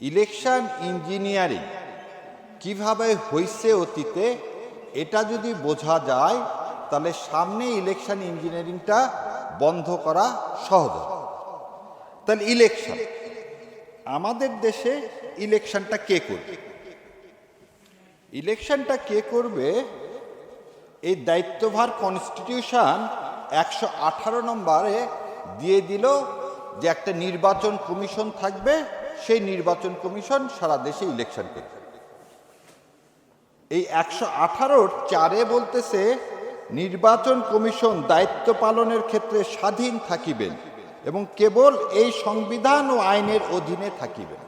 Election engineering কিভাবে হয়েছে অতীতে এটা যদি বোঝা যায় তাহলে সামনে ইলেকশন ইঞ্জিনিয়ারিংটা বন্ধ করা সহজ হবে। তাহলে ইলেকশন, আমাদের দেশে ইলেকশনটা কে করবে? ইলেকশনটা কে করবে এই দায়িত্বভার কনস্টিটিউশন 118 নম্বরে দিয়ে দিল যে একটা নির্বাচন কমিশন থাকবে, সেই নির্বাচন কমিশন সারা দেশে ইলেকশন করবে। এই 118(4) বলতেছে নির্বাচন কমিশন দায়িত্ব পালনের ক্ষেত্রে স্বাধীন থাকিবেন এবং কেবল এই সংবিধান ও আইনের অধীনে থাকিবেন।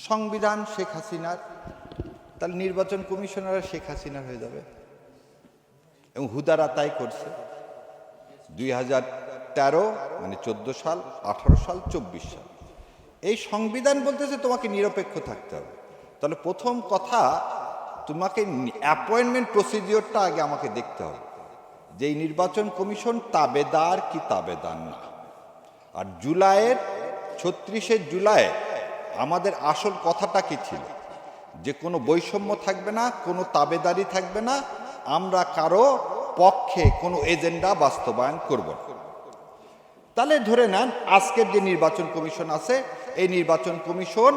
সংবিধান শেখ হাসিনার, তাহলে নির্বাচন কমিশনার শেখ হাসিনার হয়ে যাবে এবং হুদারা তাই করছে। 2013 মানে 14 সাল, 18 সাল, 24 সাল এই সংবিধান বলতেছে তোমাকে নিরপেক্ষ থাকতে হবে। তাহলে প্রথম কথা, তোমাকে অ্যাপয়েন্টমেন্ট প্রসিডিওরটা আগে আমাকে দেখতে হবে যে এই নির্বাচন কমিশন তাবেদার কি তাবেদার না। আর জুলাইয়ের 36শে জুলাই আমাদের আসল কথাটা কি ছিল? যে কোনো বৈষম্য থাকবে না, কোনো তাবেদারি থাকবে না, আমরা কারো পক্ষে কোনো এজেন্ডা বাস্তবায়ন করব না। তাহলে ধরে নেন আজকের যে নির্বাচন কমিশন আছে, এই নির্বাচন কমিশন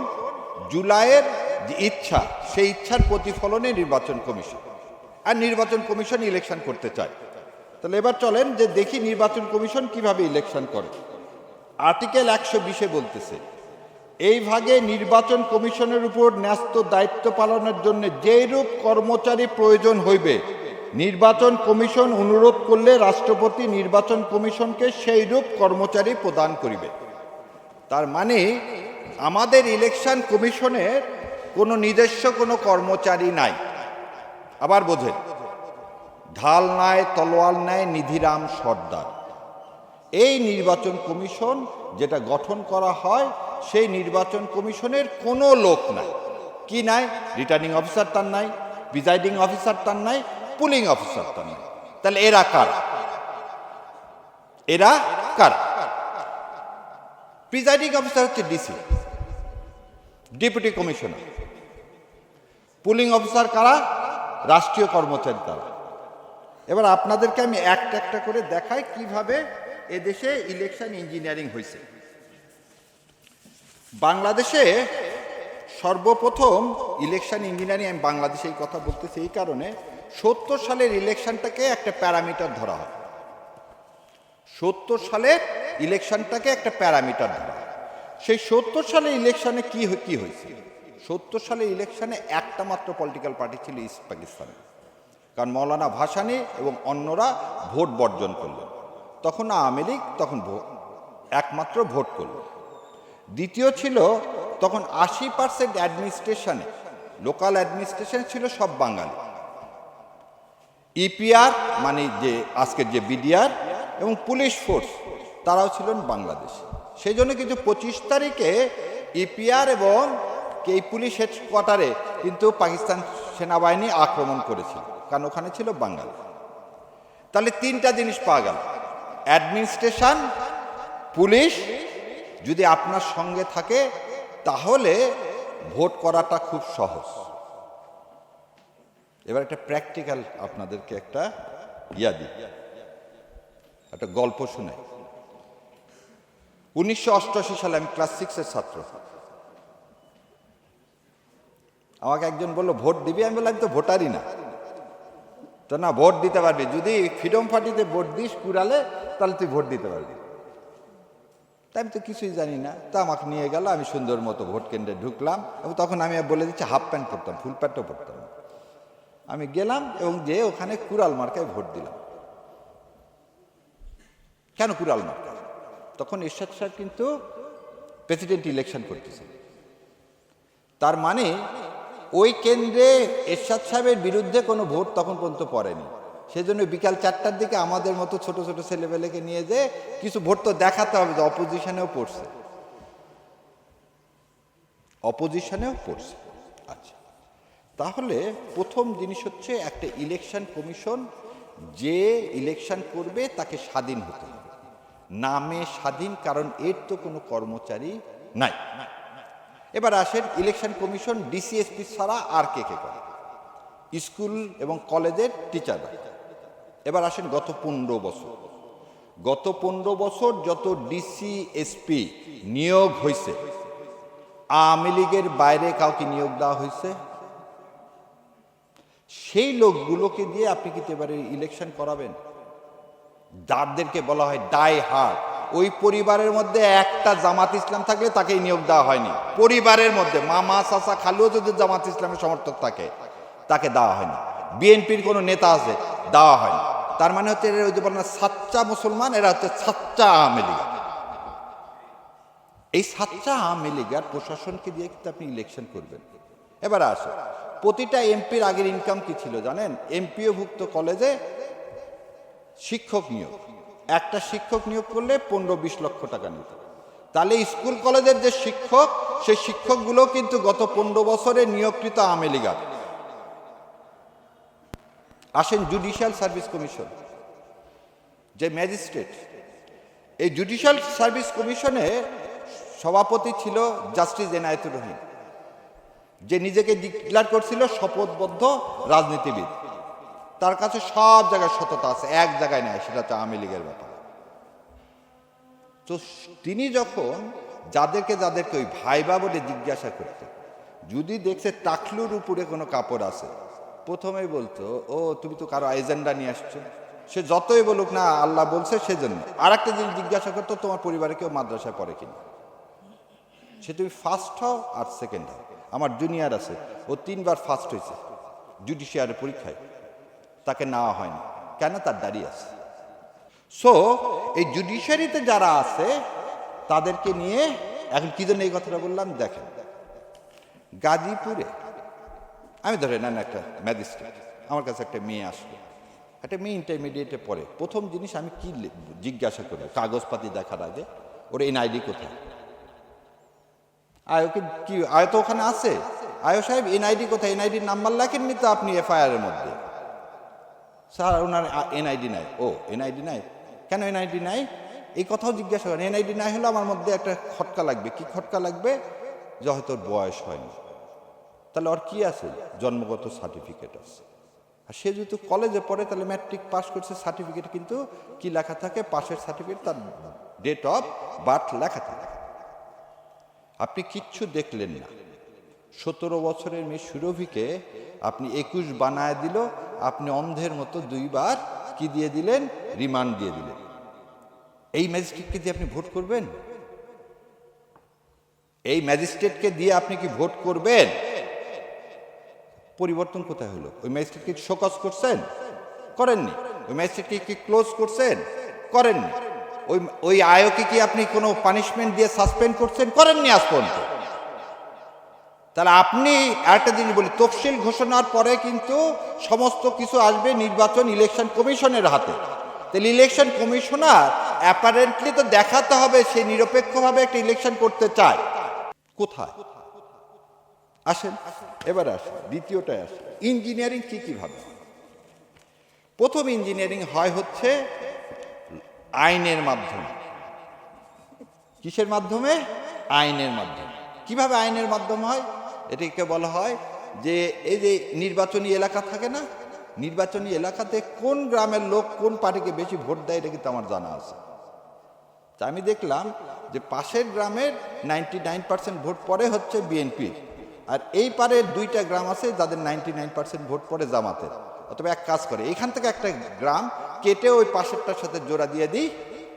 জুলাইয়ের যে ইচ্ছা, সেই ইচ্ছার প্রতিফলনে নির্বাচন কমিশন, আর নির্বাচন কমিশন ইলেকশন করতে চায়। তাহলে এবার চলেন যে দেখি নির্বাচন কমিশন কিভাবে ইলেকশন করে। আর্টিকেল 120 বলতেছে এই ভাগে নির্বাচন কমিশনের উপর ন্যস্ত দায়িত্ব পালনের জন্য যেরূপ কর্মচারী প্রয়োজন হইবে নির্বাচন কমিশন অনুরোধ করলে রাষ্ট্রপতি নির্বাচন কমিশনকে সেইরূপ কর্মচারী প্রদান করিবে। তার মানে আমাদের ইলেকশন কমিশনের কোনো নিজস্ব কোনো কর্মচারী নাই। আবার বোঝেন, ঢাল নাই তলোয়ার নাই নিধিরাম সর্দার। এই নির্বাচন কমিশন যেটা গঠন করা হয়, সেই নির্বাচন কমিশনের কোনো লোক নাই। কি নাই? রিটার্নিং অফিসার তার নাই, প্রিজাইডিং অফিসার তার নাই, পুলিং অফিসার তার নাই। তাহলে এরা কারা? এরা কারা? প্রিজাইডিং অফিসার হচ্ছে DC, deputy commissioner. Pulling officer কারা? রাষ্ট্রীয় কর্মচারী তারা। এবার আপনাদেরকে আমি একটা একটা করে দেখাই কিভাবে এদেশে ইলেকশন ইঞ্জিনিয়ারিং হয়েছে। বাংলাদেশে সর্বপ্রথম ইলেকশন ইঞ্জিনিয়ারিং, আমি বাংলাদেশে এই কথা বলতেছি এই কারণে, 70 সালের ইলেকশনটাকে একটা প্যারামিটার ধরা হয়। 70 সালের ইলেকশনটাকে একটা প্যারামিটার ধরা হয়। সেই 70 সালের ইলেকশনে কি হয়েছে? 70 সালের ইলেকশনে একটা মাত্র পলিটিক্যাল পার্টি ছিল ইস্ট পাকিস্তানে, কারণ মৌলানা ভাসানী এবং অন্যরা ভোট বর্জন করলেন। তখন আওয়ামী লীগ তখন একমাত্র ভোট করল। দ্বিতীয় ছিল তখন 80% অ্যাডমিনিস্ট্রেশনে, লোকাল অ্যাডমিনিস্ট্রেশন ছিল সব বাঙালি। ইপিআর মানে যে আজকের যে বিডিআর এবং পুলিশ ফোর্স, তারাও ছিলেন বাংলাদেশ। সেই জন্য কিন্তু 25 তারিখে ইপিআর এবং এই পুলিশ হেডকোয়ার্টারে কিন্তু পাকিস্তান সেনাবাহিনী আক্রমণ করেছিল, কারণ ওখানে ছিল বাঙালি। তাহলে তিনটা জিনিস পাওয়া গেল, অ্যাডমিনিস্ট্রেশন, পুলিশ যদি আপনার সঙ্গে থাকে তাহলে ভোট করাটা খুব সহজ। এবার একটা প্র্যাকটিক্যাল আপনাদেরকে একটা দিই, একটা গল্প শুনে। 1988 সালে আমি ক্লাস 6-এর ছাত্র। আমাকে একজন বললো ভোট দিবি? আমি বললাম আমি তো ভোটারই না। তো না, ভোট দিতে পারবি যদি ফ্রিডম পার্টিতে ভোট দিস কুড়ালে, তাহলে তুই ভোট দিতে পারবি। তাই আমি তো কিছুই জানি না। তা আমাকে নিয়ে গেল, আমি সুন্দর মতো ভোট কেন্দ্রে ঢুকলাম এবং তখন আমি বলে দিচ্ছি হাফ প্যান্ট পরতাম, ফুল প্যান্টও পরতাম। আমি গেলাম এবং যে ওখানে কুড়াল মার্কায় ভোট দিলাম। কেন কুড়াল মার্কা? তখন এরশাদ সাহেব কিন্তু প্রেসিডেন্ট ইলেকশন করতেছে। তার মানে ওই কেন্দ্রে এরশাদ সাহেবের বিরুদ্ধে কোনো ভোট তখন পর্যন্ত পড়েনি। সেজন্য বিকাল 4টার দিকে আমাদের মতো ছোট ছোট ছেলেবেলেকে নিয়ে যে কিছু ভোট তো দেখাতে হবে যে অপোজিশনেও পড়ছে, অপোজিশনেও পড়ছে। আচ্ছা, তাহলে প্রথম জিনিস হচ্ছে একটা ইলেকশন কমিশন যে ইলেকশন করবে তাকে স্বাধীন হতে হবে। নামে স্বাধীন, কারণ এর তো কোনো কর্মচারী নাই। এবার আসেন ইলেকশন কমিশন ডিসিএসপি ছাড়া আর কে কে করে? স্কুল এবং কলেজের টিচাররা। এবার আসেন গত 15 বছর যত ডিসিএসপি নিয়োগ হয়েছে, আওয়ামী লীগের বাইরে কাউকে নিয়োগ দেওয়া হয়েছে? সেই লোকগুলোকে দিয়ে আপনি কি এবারে ইলেকশন করাবেন? যাদেরকে বলা হয় ডাই হার্ড, ওই পরিবারের মধ্যে একটা জামাত ইসলাম থাকলে তাকে নিয়োগ দেওয়া হয়নি। পরিবারের মধ্যে মামা চাচা খালুও যদি জামাত ইসলামের সমর্থক থাকে তাকে দেওয়া হয়নি। বিএনপির কোনো নেতা আছে, দেওয়া হয়নি। তার মানে হচ্ছে এরা ওই যে বলেন না সাচ্চা মুসলমান, এরা হচ্ছে সাচ্চা আওয়ামী লীগ। এই সাচ্চা আওয়ামী লীগের প্রশাসনকে দিয়ে কিন্তু আপনি ইলেকশন করবেন। এবার আসে প্রতিটা এমপির আগের ইনকাম কি ছিল জানেন? এমপিওভুক্ত কলেজে শিক্ষক নিয়োগ, একটা শিক্ষক নিয়োগ করলে 15-20 লক্ষ টাকা নিত। তাহলে স্কুল কলেজের যে শিক্ষক, সেই শিক্ষকগুলো কিন্তু গত 15 বছরে নিয়োগকৃত আওয়ামী লীগার। আসেন জুডিশিয়াল সার্ভিস কমিশন, যে ম্যাজিস্ট্রেট, এই জুডিশিয়াল সার্ভিস কমিশনে সভাপতি ছিল জাস্টিস এনায়েতুর রহিম, যে নিজেকে ডিক্লেয়ার করছিল শপথবদ্ধ রাজনীতিবিদ। তার কাছে সব জায়গায় সততা আছে, এক জায়গায় নেয়, সেটা হচ্ছে আওয়ামী লীগের ব্যাপার। তো তিনি যখন যাদেরকে ওই ভাইবা বলে জিজ্ঞাসা করতেন, যদি দেখছে টাকলুর উপরে কোনো কাপড় আছে, প্রথমেই বলতো ও তুমি তো কারো এজেন্ডা নিয়ে আসছো। সে যতই বলুক না আল্লাহ বলছে সেজন্য। আর একটা জিনিস জিজ্ঞাসা করতো, তোমার পরিবারে কেউ মাদ্রাসায় পড়ে কিনা। সে তুমি ফার্স্ট হও আর সেকেন্ড হও। আমার জুনিয়র আছে, ও 3 বার ফার্স্ট হয়েছে জুডিশিয়ারি পরীক্ষায়, তাকে নেওয়া হয়নি কেন? তার দাঁড়িয়ে আছে। সো এই জুডিশিয়ারিতে যারা আছে তাদেরকে নিয়ে এখন কি জন্য এই কথাটা বললাম দেখেন, গাজীপুরে আমি ধরে নেন একটা ম্যাজিস্ট্রেট, আমার কাছে একটা মেয়ে আসলো, একটা মেয়ে ইন্টারমিডিয়েটে পড়ে। প্রথম জিনিস আমি কি জিজ্ঞাসা করি কাগজপাতি দেখার আগে, ওর এনআইডি কোথায়? আয়োকে কি আয় তো ওখানে আছে, আয়ো সাহেব এনআইডি কোথায়? এনআইডির নাম্বার লেখেননি তো আপনি এফআইআর এর মধ্যে। স্যার ওনার এনআইডি নাই। ও এনআইডি নাই, কেন এনআইডি নাই? এই কথাও জিজ্ঞাসা করেন। এনআইডি নাই হলে আমার মধ্যে একটা খটকা লাগবে। কি খটকা লাগবে? যে হয়তো ওর বয়স হয়নি। তাহলে ওর কি আছে? জন্মগত সার্টিফিকেট আছে। আর সে যেহেতু কলেজে পড়ে, তাহলে ম্যাট্রিক পাস করছে, সার্টিফিকেট কিন্তু কি লেখা থাকে? পাশের সার্টিফিকেট, তার ডেট অফ বার্থ লেখা থাকে। আপনি কিচ্ছু দেখলেন না, 17 বছরের মেয়ে সুরভিকে আপনি 21 বানায় দিল, আপনি অন্ধের মতো 2 বার কি দিয়ে দিলেন? রিমান্ড দিয়ে দিলেন। এই ম্যাজিস্ট্রেটকে দিয়ে আপনি ভোট করবেন? এই ম্যাজিস্ট্রেটকে দিয়ে আপনি কি ভোট করবেন? পরিবর্তন কোথায় হলো? ওই ম্যাজিস্ট্রেটকে শোকজ করছেন? করেননি। ওই ম্যাজিস্ট্রেটকে কি ক্লোজ করছেন? করেননি। ওই আয়োকে কি আপনি কোনো পানিশমেন্ট দিয়ে সাসপেন্ড করছেন? করেননি আজ পর্যন্ত। তাহলে আপনি আরেকটা জিনিস বলি, তফসিল ঘোষণার পরে কিন্তু সমস্ত কিছু আসবে নির্বাচন ইলেকশন কমিশনের হাতে। তাহলে ইলেকশন কমিশনার অ্যাপারেন্টলি তো দেখাতে হবে সে নিরপেক্ষভাবে একটা ইলেকশন করতে চায়। কোথায়? আসেন এবার আসেন দ্বিতীয়টায় আসেন, ইঞ্জিনিয়ারিং কিভাবে? প্রথম ইঞ্জিনিয়ারিং হয় হচ্ছে আইনের মাধ্যমে। কিসের মাধ্যমে? আইনের মাধ্যমে। কিভাবে আইনের মাধ্যমে হয়? এটাকে বলা হয় যে এই যে নির্বাচনী এলাকা থাকে না, নির্বাচনী এলাকাতে কোন গ্রামের লোক কোন পার্টিকে বেশি ভোট দেয় এটা কিন্তু আমার জানা আছে। তা আমি দেখলাম যে পাশের গ্রামের 99% ভোট পড়ে হচ্ছে বিএনপি, আর এই পারের 2টা গ্রাম আছে যাদের 99% ভোট পড়ে জামাতের। অথবা এক কাজ করে, এখান থেকে একটা গ্রাম কেটে ওই পাশেরটার সাথে জোড়া দিয়ে দিই,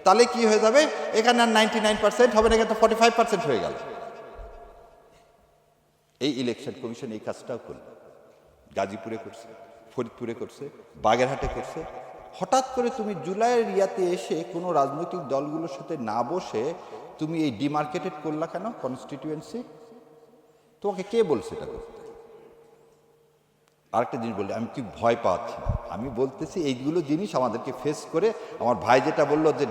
তাহলে কি হয়ে যাবে? এখানে আর 99% হবে না, এখানে তো 45% হয়ে গেল। এই ইলেকশন কমিশন এই কাজটাও করল, গাজীপুরে করছে, ফরিদপুরে করছে, বাগেরহাটে করছে। হঠাৎ করে তুমি জুলাইয়ের ইয়াতে এসে কোনো রাজনৈতিক দলগুলোর সাথে না বসে তুমি এই ডিমার্কেটেড করলা কেন কনস্টিটিউয়েন্সি? তোমাকে কে বলছে এটা করতে? আরেকটা জিনিস বললে আমি কি ভয় পাচ্ছি, আমি বলতেছি এইগুলো জিনিস আমাদেরকে ফেস করে। আমার ভাই যেটা বললো যে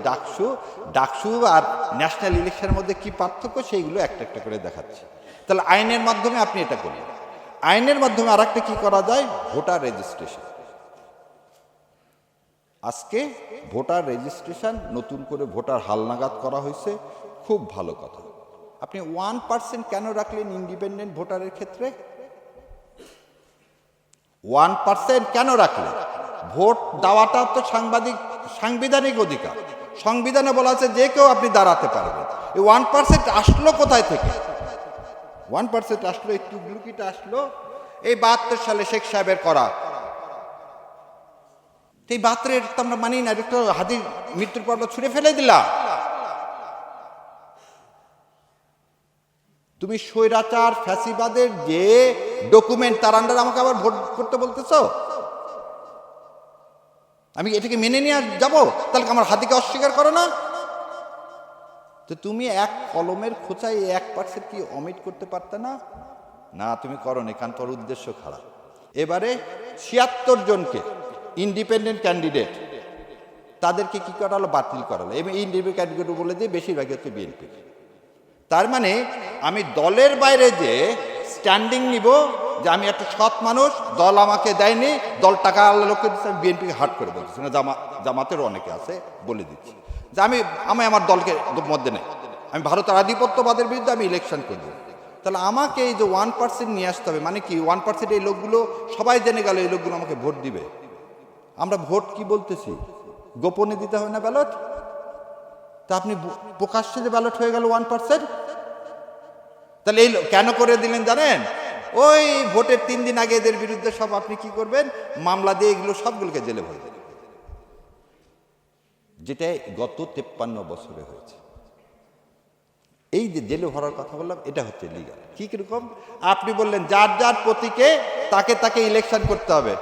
ডাকসু আর ন্যাশনাল ইলেকশনের মধ্যে কি পার্থক্য, সেইগুলো একটা একটা করে দেখাচ্ছি। তাহলে আইনের মাধ্যমে আপনি এটা করলেন। আইনের মাধ্যমে আর একটা কি করা যায়? Voter registration. আজকে ভোটার রেজিস্ট্রেশন নতুন করে ভোটার হালনাগাদ করা হয়েছে, খুব ভালো কথা। আপনি 1% কেন রাখলেন ইন্ডিপেন্ডেন্ট ভোটারের ক্ষেত্রে? 1% কেন রাখলেন? ভোট দেওয়াটা তো সাংবিধানিক অধিকার। সংবিধানে বলা আছে যে কেউ আপনি দাঁড়াতে পারবেন। এই 1% আসলো কোথায় থেকে? 1% আসলো, এই টুকলুকিটা আসলো এই 72 সালে শেখ সাহেবের করা। এই 72 তো আমরা মানি না, এটা তো হাদির মৃত্যুর পর ছুঁড়ে ফেলে দিলাম। তুমি স্বৈরাচার ফ্যাসিবাদের যে ডকুমেন্ট, তার আন্ডার আমাকে আবার ভোট করতে বলতেছো? আমি এটাকে মেনে নিয়ে যাবো? তাহলে আমার হাতিকে অস্বীকার করো না? তো তুমি এক কলমের খোঁচায় 1% কি অমিট করতে পারতে না? না, তুমি করো নি, কারণ তোর উদ্দেশ্য খারাপ। এবারে 76 জনকে ইন্ডিপেন্ডেন্ট ক্যান্ডিডেট তাদেরকে কি করালো? বাতিল করালো। এবং ইন্ডিপেন্ডেন্ট ক্যান্ডিডেট বলে দিয়ে বেশিরভাগই হচ্ছে বিএনপি। তার মানে আমি দলের বাইরে যে স্ট্যান্ডিং নিব, যে আমি একটা সৎ মানুষ, দল আমাকে দেয়নি, দল টাকা আল্লাহ লোককে দিচ্ছে, আমি বিএনপিকে হাট করে বলতেছি না। জামাতেরও অনেকে আছে, বলে দিচ্ছি যে আমি আমার দলকে মধ্যে নেই, আমি ভারতের আধিপত্যবাদের বিরুদ্ধে আমি ইলেকশন করব। তাহলে আমাকে এই যে 1% নিয়ে আসতে হবে, মানে কি 1% এই লোকগুলো সবাই জেনে গেল এই লোকগুলো আমাকে ভোট দিবে। আমরা ভোট কি বলতেছি? গোপনে দিতে হবে না ব্যালট? তা আপনি প্রকাশ্যে যে ব্যালট হয়ে গেল 1%, তাহলে এই কেন করে দিলেন জানেন? ওই ভোটের 3 দিন আগে এদের বিরুদ্ধে সব আপনি কি করবেন? মামলা দিয়ে এগুলো সবগুলোকে জেলে ভরবেন, যেটা গত 53 বছরে হয়েছে। এই যে জেলে ভরার কথা বললাম, এটা হচ্ছে লিগাল। কি কিরকম? আপনি বললেন যার যার প্রতীকে তাকে তাকে ইলেকশন করতে হবে।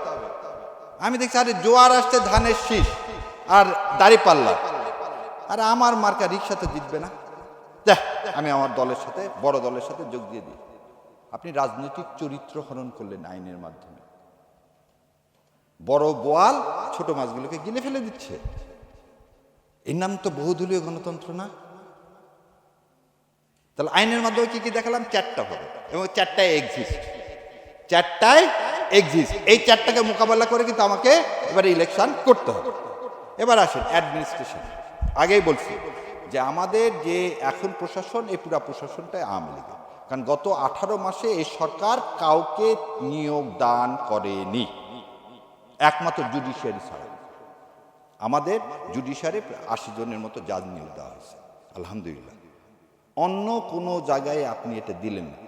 আমি দেখছি আরে জোয়ার আসছে ধানের শীষ আর দাঁড়িপাল্লা, আর আমার মার্কা রিক্সাতে জিতবে না, আমি আমার দলের সাথে, বড় দলের সাথে যোগ দিয়ে দিই। আপনি রাজনৈতিক চরিত্র হরণ করলেন আইনের মাধ্যমে। বড় বোয়াল ছোট মাছগুলোকে গিলে ফেলে দিচ্ছে। এর নাম তো বহুদলীয় গণতন্ত্র না? তাহলে আইনের মাধ্যমে কি কি দেখালাম? 4টা হবে, এবং 4টায় এক্সিস্ট, 4টায় এক্সিস্ট। এই 4টাকে মোকাবেলা করে কিন্তু আমাকে এবারে ইলেকশন করতে হবে। এবার আসেন অ্যাডমিনিস্ট্রেশন। আগেই বলছি যে আমাদের যে এখন প্রশাসন, এই পুরা প্রশাসনটাই আওয়ামী লীগের। কারণ গত 18 মাসে এই সরকার কাউকে নিয়োগ দান করেনি, একমাত্র জুডিশিয়ারি ছাড়া। আমাদের জুডিশিয়ারি 80 জনের মতো জাজ নিয়োগ দেওয়া হয়েছে, আলহামদুলিল্লাহ। অন্য কোনো জায়গায় আপনি এটা দিলেন না।